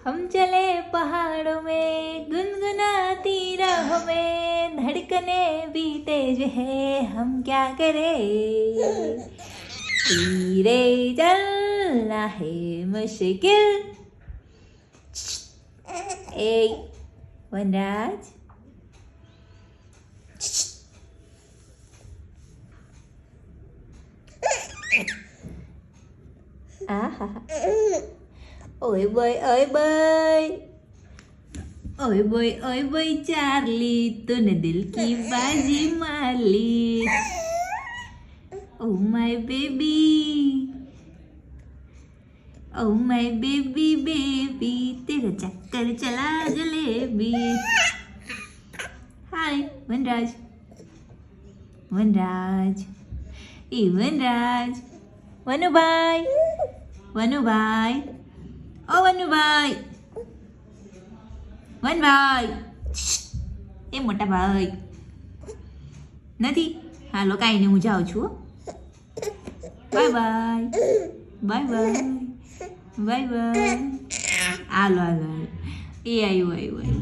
हम चले पहाड़ों में गुनगुनाती राहों में धड़कने भी तेज है हम क्या करें धीरे चलना है मुश्किल ए वनराज आहा ôi bơi ơi bơi ôi bơi Charlie तूने दिल की बाजी मार ली oh my baby तेरा चक्कर चला जलेबी हाय वनराज वनराज वनुभाई ઓ વનુભાઈ વનભાઈ એ મોટા ભાઈ નથી હાલો કાંઈ નહીં હું જાઉં છું બાય હાલો એ આવ્યું